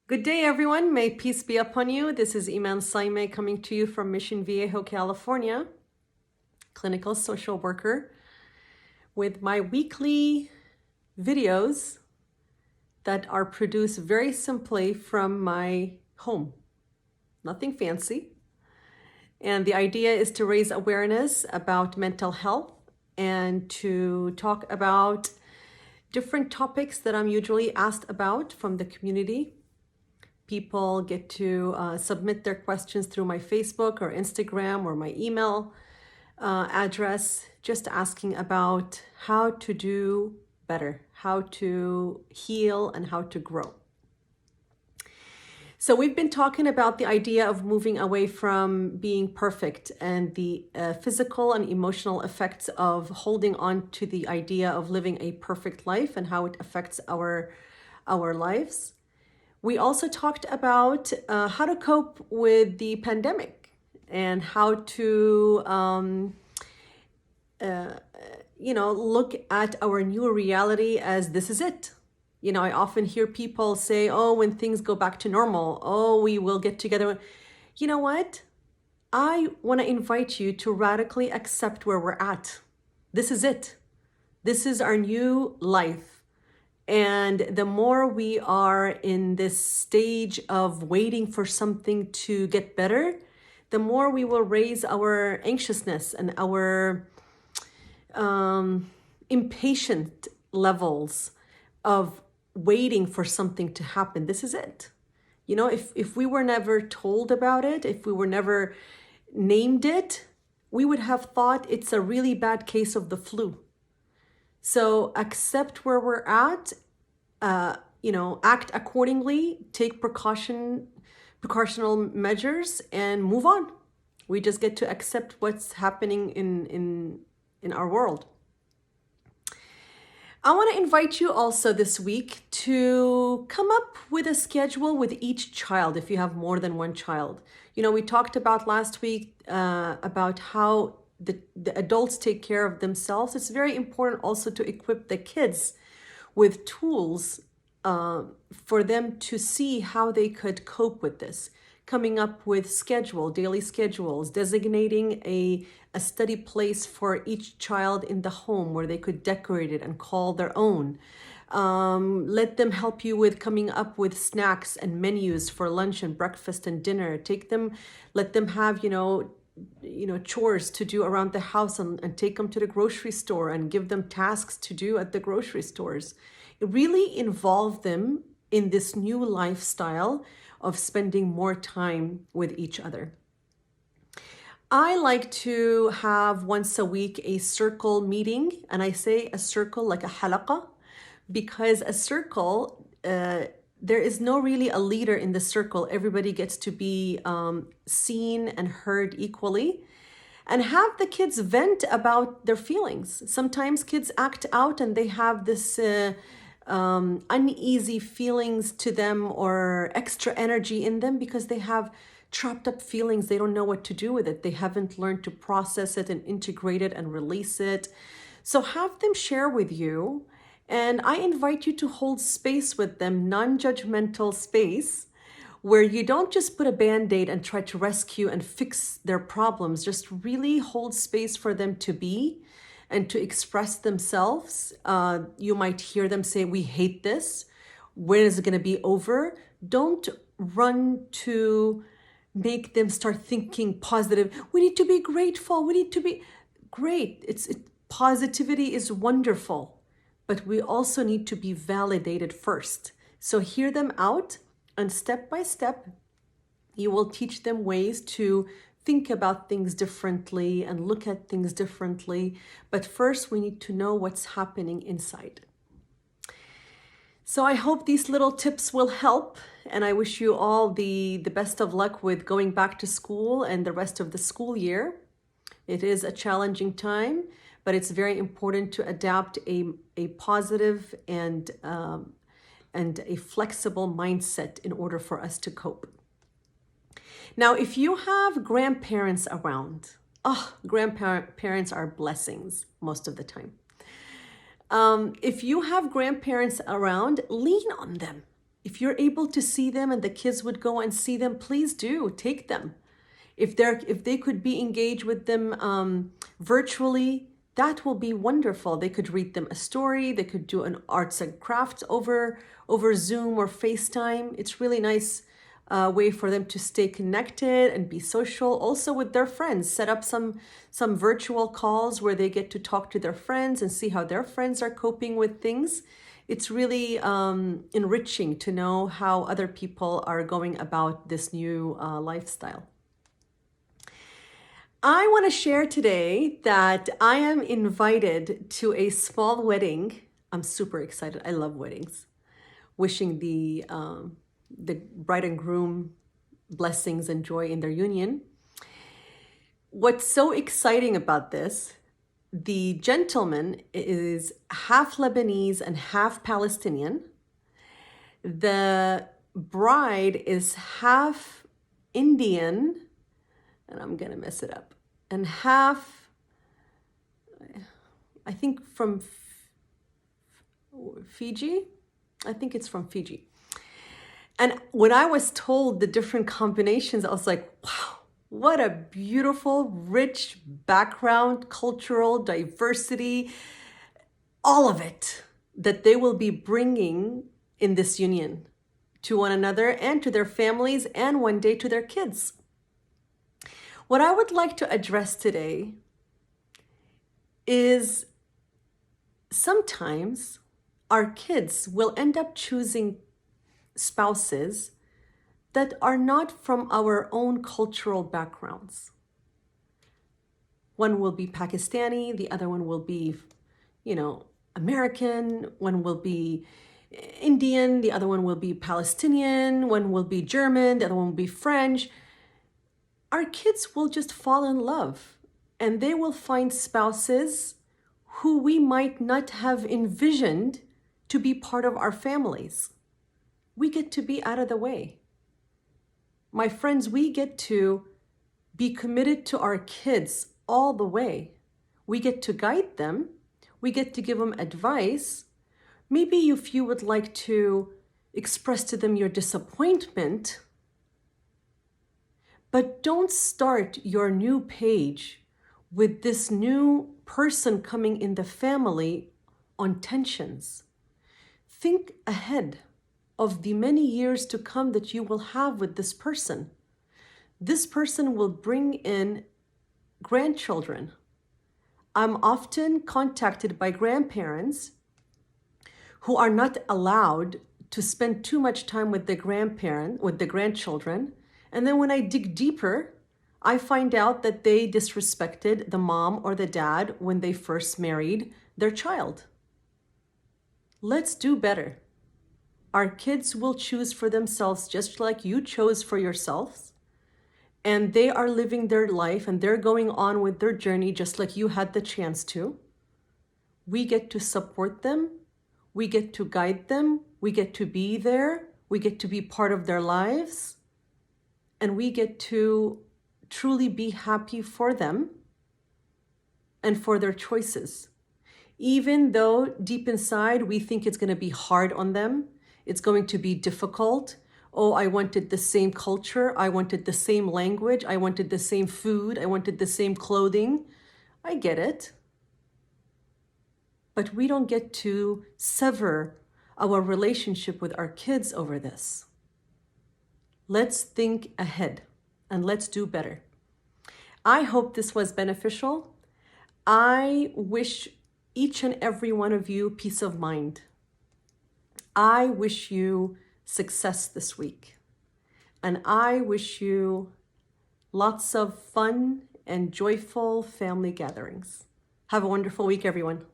Good day, everyone. May peace be upon you. This is Iman Saymeh coming to you from Mission Viejo, California, clinical social worker, with my weekly videos that are produced very simply from my home. Nothing fancy. And the idea is to raise awareness about mental health and to talk about different topics that I'm usually asked about from the community. People get to submit their questions through my Facebook or Instagram or my email address, just asking about how to do better, how to heal, and how to grow. So we've been talking about the idea of moving away from being perfect and the physical and emotional effects of holding on to the idea of living a perfect life and how it affects our lives. We also talked about how to cope with the pandemic and how to, look at our new reality as this is it. I often hear people say, oh, when things go back to normal, oh, we will get together. You know what? I want to invite you to radically accept where we're at. This is it. This is our new life. And the more we are in this stage of waiting for something to get better, the more we will raise our anxiousness and our impatient levels of waiting for something to happen. This is it. If we were never told about it, if we were never named it, we would have thought it's a really bad case of the flu. So accept where we're at, act accordingly, take precautional measures, and move on. We just get to accept what's happening in our world. I want to invite you also this week to come up with a schedule with each child if you have more than one child. We talked about last week about how the adults take care of themselves. It's very important also to equip the kids with tools for them to see how they could cope with this. Coming up with daily schedules, designating a study place for each child in the home where they could decorate it and call their own. Let them help you with coming up with snacks and menus for lunch and breakfast and dinner. Let them have, chores to do around the house and take them to the grocery store and give them tasks to do at the grocery stores. Really involve them in this new lifestyle of spending more time with each other. I like to have once a week a circle meeting, and I say a circle like a halaqa, because a circle, there is no really a leader in the circle. Everybody gets to be seen and heard equally, and have the kids vent about their feelings. Sometimes kids act out and they have this uneasy feelings to them or extra energy in them because they have trapped up feelings. They don't know what to do with it. They haven't learned to process it and integrate it and release it. So have them share with you. And I invite you to hold space with them, non-judgmental space, where you don't just put a band-aid and try to rescue and fix their problems. Just really hold space for them to be and to express themselves. You might hear them say, we hate this. When is it going to be over? Don't run to make them start thinking positive. We need to be grateful. We need to be great. Positivity is wonderful, but we also need to be validated first. So hear them out, and step by step, you will teach them ways to think about things differently and look at things differently. But first, we need to know what's happening inside. So I hope these little tips will help, and I wish you all the best of luck with going back to school and the rest of the school year. It is a challenging time, but it's very important to adapt a positive and a flexible mindset in order for us to cope. Now, if you have grandparents around, grandparents are blessings most of the time. If you have grandparents around, lean on them. If you're able to see them and the kids would go and see them, please do take them. If they could be engaged with them virtually, that will be wonderful. They could read them a story. They could do an arts and crafts over Zoom or FaceTime. It's really nice way for them to stay connected and be social. Also with their friends, set up some virtual calls where they get to talk to their friends and see how their friends are coping with things. It's really enriching to know how other people are going about this new lifestyle. I want to share today that I am invited to a small wedding. I'm super excited. I love weddings. Wishing the bride and groom blessings and joy in their union. What's so exciting about this, the gentleman is half Lebanese and half Palestinian. The bride is half Indian, and I'm gonna mess it up, and half, I think from Fiji. I think it's from Fiji. And when I was told the different combinations, I was like, wow, what a beautiful, rich background, cultural diversity, all of it that they will be bringing in this union to one another and to their families and one day to their kids. What I would like to address today is sometimes our kids will end up choosing spouses that are not from our own cultural backgrounds. One will be Pakistani, the other one will be, American, one will be Indian, the other one will be Palestinian, one will be German, the other one will be French. Our kids will just fall in love and they will find spouses who we might not have envisioned to be part of our families. We get to be out of the way. My friends, we get to be committed to our kids all the way. We get to guide them. We get to give them advice. Maybe if you would like to express to them your disappointment, but don't start your new page with this new person coming in the family on tensions. Think ahead of the many years to come that you will have with this person. This person will bring in grandchildren. I'm often contacted by grandparents who are not allowed to spend too much time with the grandchildren. And then when I dig deeper, I find out that they disrespected the mom or the dad when they first married their child. Let's do better. Our kids will choose for themselves just like you chose for yourselves. And they are living their life and they're going on with their journey just like you had the chance to. We get to support them. We get to guide them. We get to be there. We get to be part of their lives. And we get to truly be happy for them and for their choices. Even though deep inside we think it's going to be hard on them, it's going to be difficult. Oh, I wanted the same culture. I wanted the same language. I wanted the same food. I wanted the same clothing. I get it. But we don't get to sever our relationship with our kids over this. Let's think ahead and let's do better. I hope this was beneficial. I wish each and every one of you peace of mind. I wish you success this week. And I wish you lots of fun and joyful family gatherings. Have a wonderful week, everyone.